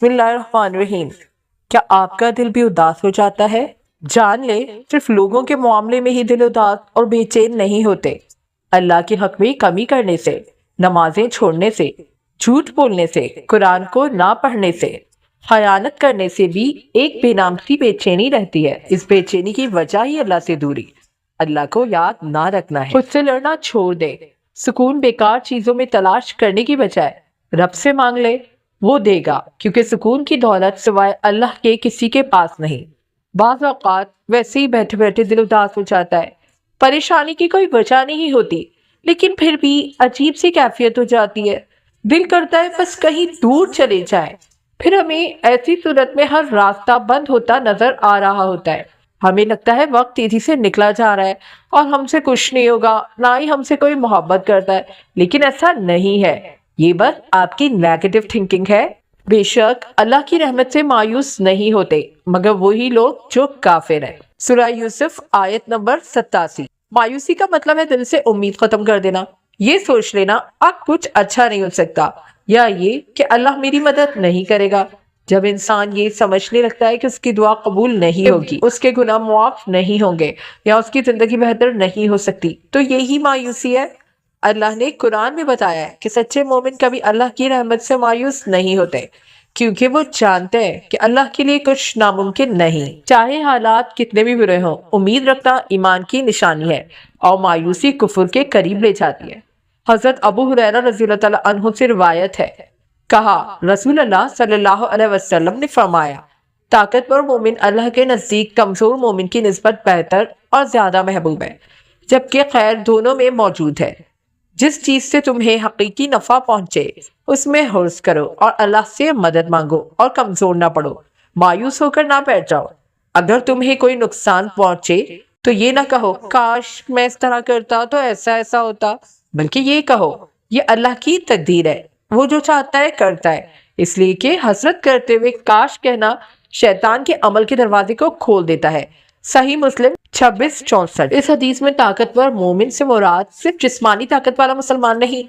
بسم اللہ الرحمن الرحیم۔ کیا آپ کا دل بھی اداس ہو جاتا ہے؟ جان لے، صرف لوگوں کے معاملے میں ہی دل اداس اور بے چین نہیں ہوتے۔ اللہ کے حق میں کمی کرنے سے، نمازیں چھوڑنے سے، جھوٹ بولنے سے، قرآن کو نہ پڑھنے سے، خیانت کرنے سے بھی ایک بے نام سی بے چینی رہتی ہے۔ اس بے چینی کی وجہ ہی اللہ سے دوری، اللہ کو یاد نہ رکھنا ہے۔ خود سے لڑنا چھوڑ دے، سکون بیکار چیزوں میں تلاش کرنے کی بجائے رب سے مانگ لے، وہ دے گا، کیونکہ سکون کی دولت سوائے اللہ کے کسی کے پاس نہیں۔ بعض اوقات ویسے ہی بیٹھے بیٹھے دل اداس ہو جاتا ہے، پریشانی کی کوئی وجہ نہیں ہوتی، لیکن پھر بھی عجیب سی کیفیت ہو جاتی ہے، دل کرتا ہے بس کہیں دور چلے جائے۔ پھر ہمیں ایسی صورت میں ہر راستہ بند ہوتا نظر آ رہا ہوتا ہے، ہمیں لگتا ہے وقت تیزی سے نکلا جا رہا ہے اور ہم سے کچھ نہیں ہوگا، نہ ہی ہم سے کوئی محبت کرتا ہے، لیکن ایسا نہیں ہے، یہ بس آپ کی نیگیٹو تھنکنگ ہے۔ بے شک اللہ کی رحمت سے مایوس نہیں ہوتے مگر وہی لوگ جو کافر ہیں۔ سورہ یوسف آیت نمبر 87۔ مایوسی کا مطلب ہے دل سے امید ختم کر دینا، یہ سوچ لینا اب کچھ اچھا نہیں ہو سکتا، یا یہ کہ اللہ میری مدد نہیں کرے گا۔ جب انسان یہ سمجھنے لگتا ہے کہ اس کی دعا قبول نہیں ہوگی، اس کے گناہ معاف نہیں ہوں گے، یا اس کی زندگی بہتر نہیں ہو سکتی، تو یہی مایوسی ہے۔ اللہ نے قرآن میں بتایا ہے کہ سچے مومن کبھی اللہ کی رحمت سے مایوس نہیں ہوتے، کیونکہ وہ جانتے ہیں کہ اللہ کے لیے کچھ ناممکن نہیں۔ چاہے حالات کتنے بھی برے ہوں، امید رکھنا ایمان کی نشانی ہے، اور مایوسی کفر کے قریب لے جاتی ہے۔ حضرت ابو ہریرہ رضی اللہ تعالیٰ عنہ سے روایت ہے، کہا رسول اللہ صلی اللہ علیہ وسلم نے فرمایا، طاقتور مومن اللہ کے نزدیک کمزور مومن کی نسبت بہتر اور زیادہ محبوب ہے، جبکہ خیر دونوں میں موجود ہے۔ جس چیز سے تمہیں حقیقی نفع پہنچے اس میں حرص کرو اور اللہ سے مدد مانگو اور کمزور نہ پڑو، مایوس ہو کر نہ بیٹھ جاؤ۔ اگر تمہیں کوئی نقصان پہنچے تو یہ نہ کہو کاش میں اس طرح کرتا تو ایسا ہوتا، بلکہ یہ کہو یہ اللہ کی تقدیر ہے، وہ جو چاہتا ہے کرتا ہے۔ اس لیے کہ حسرت کرتے ہوئے کاش کہنا شیطان کے عمل کے دروازے کو کھول دیتا ہے۔ صحیح مسلم 2664۔ اس حدیث میں طاقتور مومن سے مراد صرف جسمانی طاقت والا مسلمان نہیں،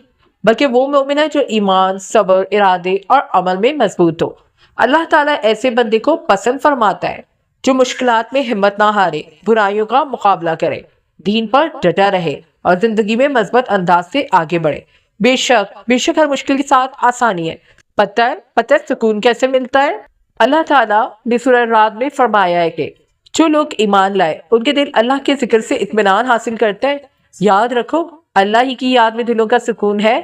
بلکہ وہ مومن ہے جو ایمان، صبر، ارادے اور عمل میں مضبوط ہو۔ اللہ تعالیٰ ایسے بندے کو پسند فرماتا ہے جو مشکلات میں ہمت نہ ہارے، برائیوں کا مقابلہ کرے، دین پر ڈٹا رہے اور زندگی میں مثبت انداز سے آگے بڑھے۔ بے شک ہر مشکل کے ساتھ آسانی ہے۔ پتہ ہے سکون کیسے ملتا ہے؟ اللہ تعالیٰ نے سورہ رعد میں فرمایا ہے کہ جو لوگ ایمان لائے ان کے دل اللہ کے ذکر سے اطمینان حاصل کرتے ہیں۔ یاد رکھو اللہ ہی کی یاد میں دلوں کا سکون ہے۔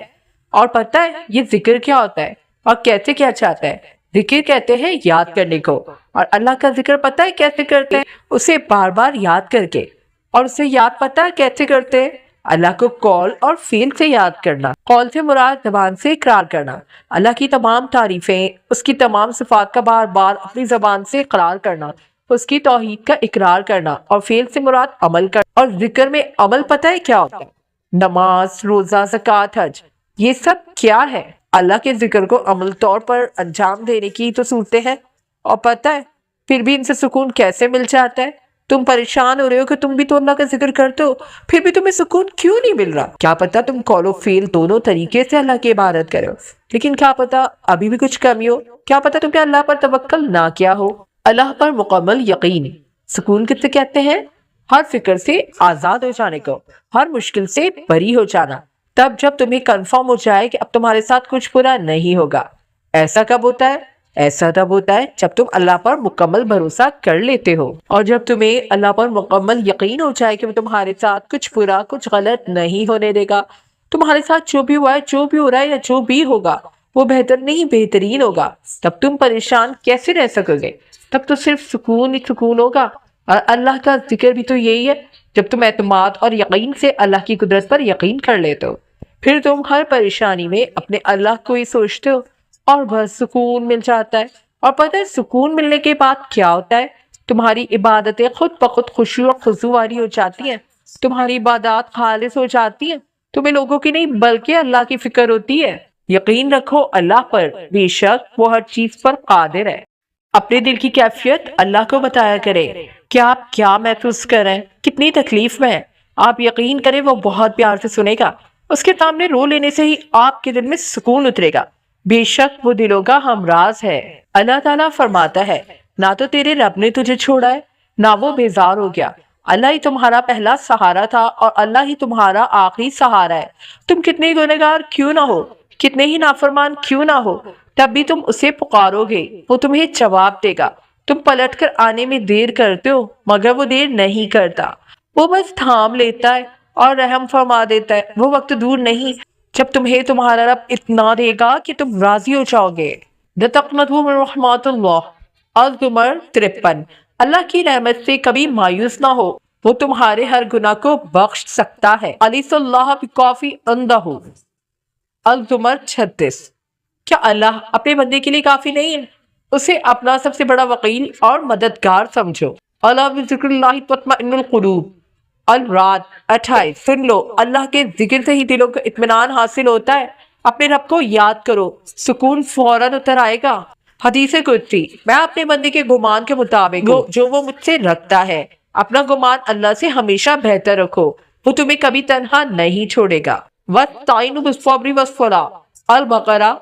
اور پتہ ہے یہ ذکر کیا ہوتا ہے اور کیسے کیا چاہتا ہے؟ ذکر کہتے ہیں یاد کرنے کو، اور اللہ کا ذکر پتہ ہے کیسے کرتے ہیں؟ اسے بار بار یاد کر کے، اور اسے یاد پتہ ہے کیسے کرتے ہیں؟ اللہ کو قول اور فعل سے یاد کرنا۔ قول سے مراد زبان سے اقرار کرنا، اللہ کی تمام تعریفیں، اس کی تمام صفات کا بار بار اپنی زبان سے اقرار کرنا، اس کی توحید کا اقرار کرنا، اور فعل سے مراد عمل کرنا۔ اور ذکر میں عمل پتہ ہے کیا ہوتا ہے؟ نماز، روزہ، زکوٰۃ، حج، یہ سب کیا ہے؟ اللہ کے ذکر کو عمل طور پر انجام دینے کی تو صورتیں ہیں۔ اور پتہ ہے پھر بھی ان سے سکون کیسے مل جاتا ہے؟ تم پریشان ہو رہے ہو کہ تم بھی تو اللہ کا ذکر کرتے ہو، پھر بھی تمہیں سکون کیوں نہیں مل رہا؟ کیا پتہ تم قول و فعل دونوں طریقے سے اللہ کی عبادت کرو، لیکن کیا پتہ ابھی بھی کچھ کمی ہو؟ کیا پتہ تم نے اللہ پر توکل نہ کیا ہو؟ اللہ پر مکمل یقین۔ سکون کسے کہتے ہیں؟ ہر فکر سے آزاد ہو جانے کو، ہر مشکل سے بری ہو جانا، تب جب تمہیں کنفرم ہو جائے کہ اب تمہارے ساتھ کچھ برا نہیں ہوگا۔ ایسا کب ہوتا ہے؟ ایسا تب ہوتا ہے جب تم اللہ پر مکمل بھروسہ کر لیتے ہو، اور جب تمہیں اللہ پر مکمل یقین ہو جائے کہ وہ تمہارے ساتھ کچھ برا، کچھ غلط نہیں ہونے دے گا۔ تمہارے ساتھ جو بھی ہوا ہے، جو بھی ہو رہا ہے، یا جو بھی ہوگا وہ بہتر نہیں بہترین ہوگا۔ تب تم پریشان کیسے رہ سکو گے؟ تب تو صرف سکون ہی سکون ہوگا۔ اور اللہ کا ذکر بھی تو یہی ہے، جب تم اعتماد اور یقین سے اللہ کی قدرت پر یقین کر لیتے ہو، پھر تم ہر پریشانی میں اپنے اللہ کو ہی سوچتے ہو اور بس سکون مل جاتا ہے۔ اور پتہ ہے سکون ملنے کے بعد کیا ہوتا ہے؟ تمہاری عبادتیں خود بخود خشوع و خضوع والی ہو جاتی ہیں، تمہاری عبادات خالص ہو جاتی ہیں، تمہیں لوگوں کی نہیں بلکہ اللہ کی فکر ہوتی ہے۔ یقین رکھو اللہ پر، بے شک وہ ہر چیز پر قادر ہے۔ اپنے دل کی کیفیت اللہ کو بتایا کرے کہ آپ کیا محسوس کر رہے ہیں، کتنی تکلیف میں ہیں۔ آپ یقین کریں وہ بہت پیار سے سنے گا، اس کے سامنے رو لینے سے ہی آپ کے دل میں سکون اترے گا۔ بے شک وہ دلوں کا ہمراز ہے۔ اللہ تعالیٰ فرماتا ہے نہ تو تیرے رب نے تجھے چھوڑا ہے نہ وہ بیزار ہو گیا۔ اللہ ہی تمہارا پہلا سہارا تھا اور اللہ ہی تمہارا آخری سہارا ہے۔ تم کتنے گنہگار کیوں نہ ہو، کتنے ہی نافرمان کیوں نہ ہو، تب بھی تم اسے پکارو گے، وہ تمہیں جواب دے گا۔ تم پلٹ کر آنے میں دیر کرتے ہو مگر وہ دیر نہیں کرتا، وہ بس تھام لیتا ہے اور رحم فرما دیتا ہے۔ وہ وقت دور نہیں جب تمہیں تمہارا رب اتنا دے گا کہ تم راضی ہو جاؤ گے۔ لَا تَقْنَطُوا مِن رَحْمَتِ اللَّهِ، الزمر 53۔ اللہ کی رحمت سے کبھی مایوس نہ ہو، وہ تمہارے ہر گناہ کو بخش سکتا ہے۔ علیہ اللہ بکافی عندہ، الزمر 36۔ کیا اللہ اپنے بندے کے لیے کافی نہیں ہے؟ اسے اپنا سب سے بڑا وکیل اور مددگار سمجھو۔ الا بذکر اللہ تطمئن القلوب، الرعد 28۔ سن لو، اللہ کے ذکر سے ہی دلوں کو اطمینان حاصل ہوتا ہے۔ اپنے رب کو یاد کرو، سکون فوراً اتر آئے گا۔ حدیث قدسی، میں اپنے بندے کے گمان کے مطابق ہوں جو وہ مجھ سے رکھتا ہے۔ اپنا گمان اللہ سے ہمیشہ بہتر رکھو، وہ تمہیں کبھی تنہا نہیں چھوڑے گا۔ وَاسْتَعِینُوا بِالصَّبْرِ وَالصَّلَاةِ، البقرہ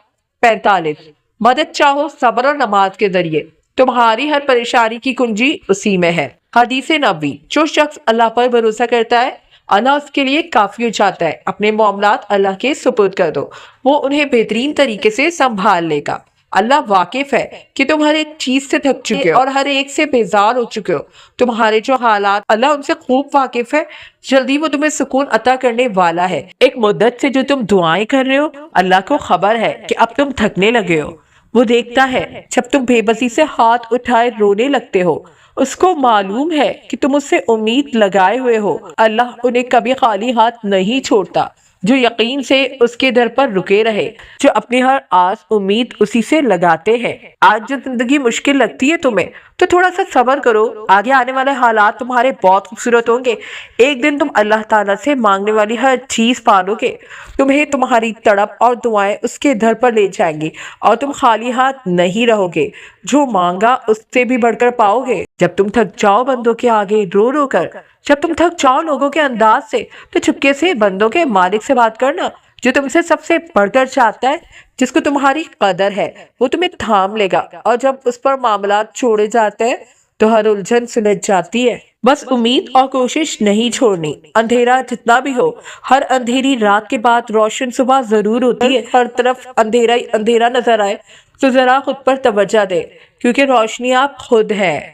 45۔ مدد چاہو صبر اور نماز کے ذریعے، تمہاری ہر پریشانی کی کنجی اسی میں ہے۔ حدیث نبوی، جو شخص اللہ پر بھروسہ کرتا ہے اللہ اس کے لیے کافی ہو جاتا ہے۔ اپنے معاملات اللہ کے سپرد کر دو، وہ انہیں بہترین طریقے سے سنبھال لے گا۔ اللہ واقف ہے کہ تم ہر ایک چیز سے تھک چکے ہو اور ہر ایک سے بیزار ہو چکے ہو۔ تمہارے جو حالات، اللہ ان سے خوب واقف ہے، جلدی وہ تمہیں سکون عطا کرنے والا ہے۔ ایک مدت سے جو تم دعائیں کر رہے ہو، اللہ کو خبر ہے کہ اب تم تھکنے لگے ہو۔ وہ دیکھتا ہے جب تم بے بسی سے ہاتھ اٹھائے رونے لگتے ہو، اس کو معلوم ہے کہ تم اس سے امید لگائے ہوئے ہو۔ اللہ انہیں کبھی خالی ہاتھ نہیں چھوڑتا، جو یقین سے اس کے در پر رکے رہے، جو اپنی ہر آس امید اسی سے لگاتے ہیں۔ آج جو زندگی مشکل لگتی ہے تمہیں، تو تھوڑا سا صبر کرو، آگے آنے والے حالات تمہارے بہت خوبصورت ہوں گے۔ ایک دن تم اللہ تعالیٰ سے مانگنے والی ہر چیز پالو گے، تمہیں تمہاری تڑپ اور دعائیں اس کے در پر لے جائیں گی اور تم خالی ہاتھ نہیں رہو گے، جو مانگا اس سے بھی بڑھ کر پاؤ گے۔ جب تم تھک جاؤ بندوں کے آگے رو رو کر، جب تم تھک جاؤ لوگوں کے انداز سے، تو چپکے سے بندوں کے مالک سے بات کرنا، جو تم سے سب سے بڑھ کر چاہتا ہے، جس کو تمہاری قدر ہے، وہ تمہیں تھام لے گا۔ اور جب اس پر معاملات چھوڑے جاتے ہیں تو ہر الجھن سلجھ جاتی ہے۔ بس امید اور کوشش نہیں چھوڑنی، اندھیرا جتنا بھی ہو، ہر اندھیری رات کے بعد روشن صبح ضرور ہوتی ہے۔ ہر طرف اندھیرا ہی اندھیرا نظر آئے تو ذرا خود پر توجہ دے، کیونکہ روشنی آپ خود ہے۔